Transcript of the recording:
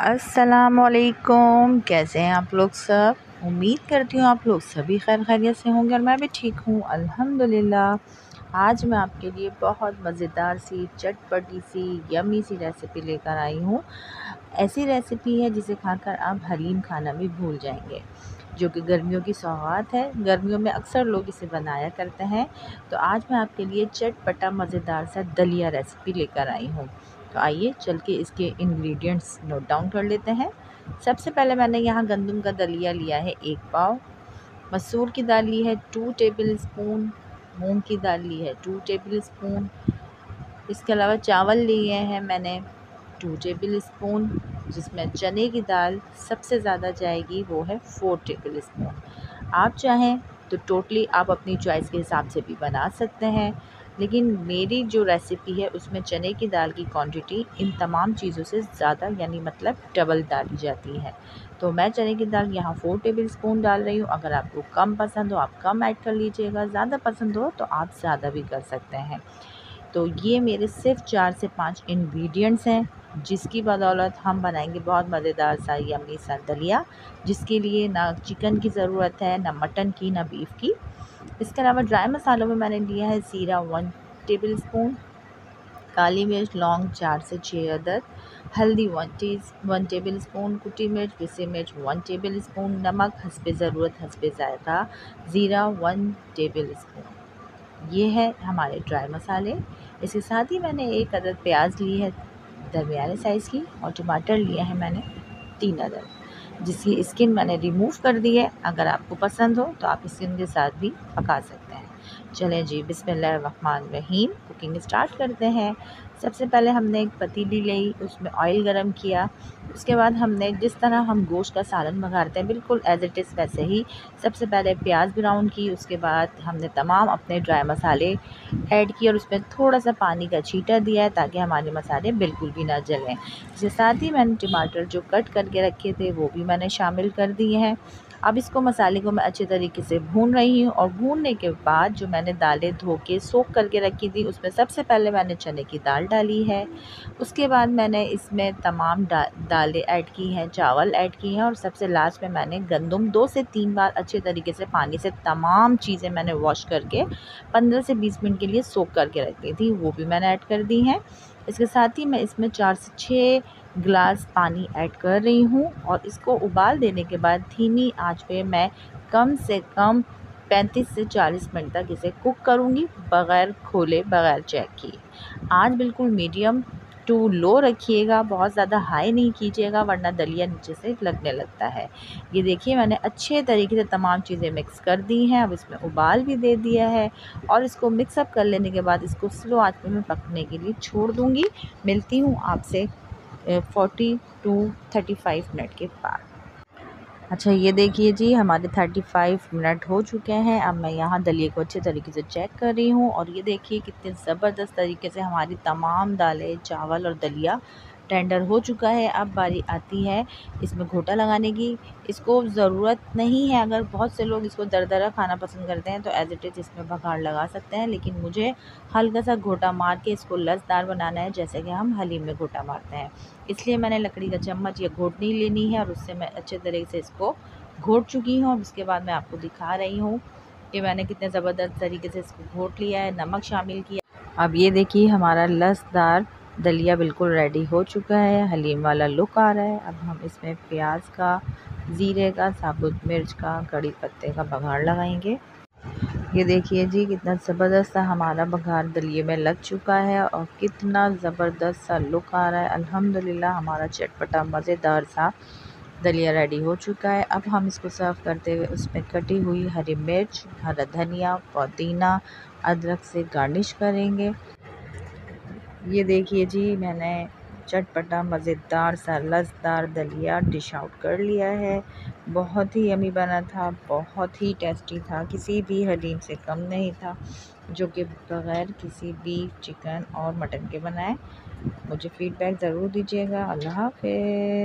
अस्सलामुअलैकुम, कैसे हैं आप लोग सब। उम्मीद करती हूँ आप लोग सभी खैर खैरियत से होंगे और मैं भी ठीक हूँ अल्हम्दुलिल्लाह। आज मैं आपके लिए बहुत मज़ेदार सी चटपटी सी यमी सी रेसिपी लेकर आई हूँ। ऐसी रेसिपी है जिसे खाकर आप हलीम खाना भी भूल जाएंगे, जो कि गर्मियों की सौगात है। गर्मियों में अक्सर लोग इसे बनाया करते हैं। तो आज मैं आपके लिए चटपटा मज़ेदार सा दलिया रेसिपी लेकर आई हूँ। तो आइए चल के इसके इंग्रेडिएंट्स नोट डाउन कर लेते हैं। सबसे पहले मैंने यहाँ गंदम का दलिया लिया है 1 पाव, मसूर की दाल ली है 2 टेबल स्पून, मूंग की दाल ली है 2 टेबल स्पून। इसके अलावा चावल लिए हैं मैंने 2 टेबल स्पून, जिसमें चने की दाल सबसे ज़्यादा जाएगी, वो है 4 टेबल स्पून। आप चाहें तो टोटली आप अपनी चॉइस के हिसाब से भी बना सकते हैं, लेकिन मेरी जो रेसिपी है उसमें चने की दाल की क्वांटिटी इन तमाम चीज़ों से ज़्यादा यानी मतलब डबल डाली जाती है। तो मैं चने की दाल यहाँ 4 टेबल स्पून डाल रही हूँ। अगर आपको कम पसंद हो आप कम ऐड कर लीजिएगा, ज़्यादा पसंद हो तो आप ज़्यादा भी कर सकते हैं। तो ये मेरे सिर्फ 4 से 5 इंग्रेडिएंट्स हैं, जिसकी बदौलत हम बनाएंगे बहुत मज़ेदार सा यम्मी सा दलिया, जिसके लिए ना चिकन की ज़रूरत है, ना मटन की, ना बीफ की। इसके अलावा ड्राई मसालों में मैंने लिया है जीरा 1 टेबल स्पून, काली मिर्च लौंग 4 से 6 अदद, हल्दी 1 टेबल स्पून, कुटी मिर्च पिसी मिर्च 1 टेबल स्पून, नमक हस्बे ज़रूरत हस्बे ज़ायक़ा, ज़ीरा 1 टेबल स्पून। ये है हमारे ड्राई मसाले। इसके साथ ही मैंने 1 अदद प्याज ली है दरमियाने साइज़ की, और टमाटर लिया है मैंने 3 अदद, जिसकी स्किन मैंने रिमूव कर दी है। अगर आपको पसंद हो तो आप स्किन के साथ भी पका सकते हैं। चलें जी, बिस्मिल्लाहिर्रहमानिर्रहीम, कुकिंग स्टार्ट करते हैं। सबसे पहले हमने एक पतीली ली, उसमें ऑयल गरम किया। उसके बाद हमने जिस तरह हम गोश्त का सालन बघारते हैं बिल्कुल एज़ इट इज़ वैसे ही सबसे पहले प्याज ब्राउन की। उसके बाद हमने तमाम अपने ड्राई मसाले ऐड किए और उसमें थोड़ा सा पानी का छींटा दिया है, ताकि हमारे मसाले बिल्कुल भी ना जलें। इसके साथ ही मैंने टमाटर जो कट करके रखे थे वो भी मैंने शामिल कर दिए हैं। अब इसको मसाले को मैं अच्छे तरीके से भून रही हूँ, और भूनने के बाद जो मैंने दालें धो के सोख करके रखी थी, उसमें सबसे पहले मैंने चने की दाल डाली है। उसके बाद मैंने इसमें तमाम दालें ऐड की हैं, चावल ऐड किए हैं, और सबसे लास्ट में मैंने गंदम 2 से 3 बार अच्छे तरीके से पानी से तमाम चीज़ें मैंने वॉश करके 15 से 20 मिनट के लिए सोख करके रख दी थी, वो भी मैंने ऐड कर दी हैं। इसके साथ ही मैं इसमें 4 से 6 गिलास पानी ऐड कर रही हूँ, और इसको उबाल देने के बाद धीमी आंच पे मैं कम से कम 35 से 40 मिनट तक इसे कुक करूँगी, बग़ैर खोले बग़ैर चेक किए। आंच बिल्कुल मीडियम टू लो रखिएगा, बहुत ज़्यादा हाई नहीं कीजिएगा, वरना दलिया नीचे से लगने लगता है। ये देखिए मैंने अच्छे तरीके से तमाम चीज़ें मिक्स कर दी हैं। अब इसमें उबाल भी दे दिया है, और इसको मिक्सअप कर लेने के बाद इसको स्लो आंच पे मैं पकने के लिए छोड़ दूँगी। मिलती हूँ आपसे 40 टू 35 मिनट के बाद। अच्छा, ये देखिए जी, हमारे 35 मिनट हो चुके हैं। अब मैं यहाँ दलिए को अच्छे तरीके से चेक कर रही हूँ, और ये देखिए कितने ज़बरदस्त तरीके से हमारी तमाम दालें, चावल और दलिया टेंडर हो चुका है। अब बारी आती है इसमें घोटा लगाने की। इसको ज़रूरत नहीं है, अगर बहुत से लोग इसको दरदरा खाना पसंद करते हैं तो एज़ इट इज़ इसमें बघार लगा सकते हैं, लेकिन मुझे हल्का सा घोटा मार के इसको लसदार बनाना है, जैसे कि हम हलीम में घोटा मारते हैं। इसलिए मैंने लकड़ी का चम्मच या घोटनी लेनी है, और उससे मैं अच्छे तरीके से इसको घोट चुकी हूँ। अब उसके बाद मैं आपको दिखा रही हूँ कि मैंने कितने ज़बरदस्त तरीके से इसको घोट लिया है, नमक शामिल किया। अब ये देखिए हमारा लसदार दलिया बिल्कुल रेडी हो चुका है, हलीम वाला लुक आ रहा है। अब हम इसमें प्याज का, ज़ीरे का, साबुत मिर्च का, कड़ी पत्ते का बघार लगाएंगे। ये देखिए जी कितना ज़बरदस्त सा हमारा बघार दलिए में लग चुका है, और कितना ज़बरदस्त सा लुक आ रहा है। अल्हम्दुलिल्लाह हमारा चटपटा मज़ेदार सा दलिया रेडी हो चुका है। अब हम इसको सर्व करते हुए उसमें कटी हुई हरी मिर्च, हरा धनिया, पुदीना, अदरक से गार्निश करेंगे। ये देखिए जी, मैंने चटपटा मज़ेदार सा लसदार दलिया डिश आउट कर लिया है। बहुत ही यमी बना था, बहुत ही टेस्टी था, किसी भी हलीम से कम नहीं था, जो कि बग़ैर किसी बीफ, चिकन और मटन के बनाए। मुझे फ़ीडबैक ज़रूर दीजिएगा। अल्लाह हाफ़िज़।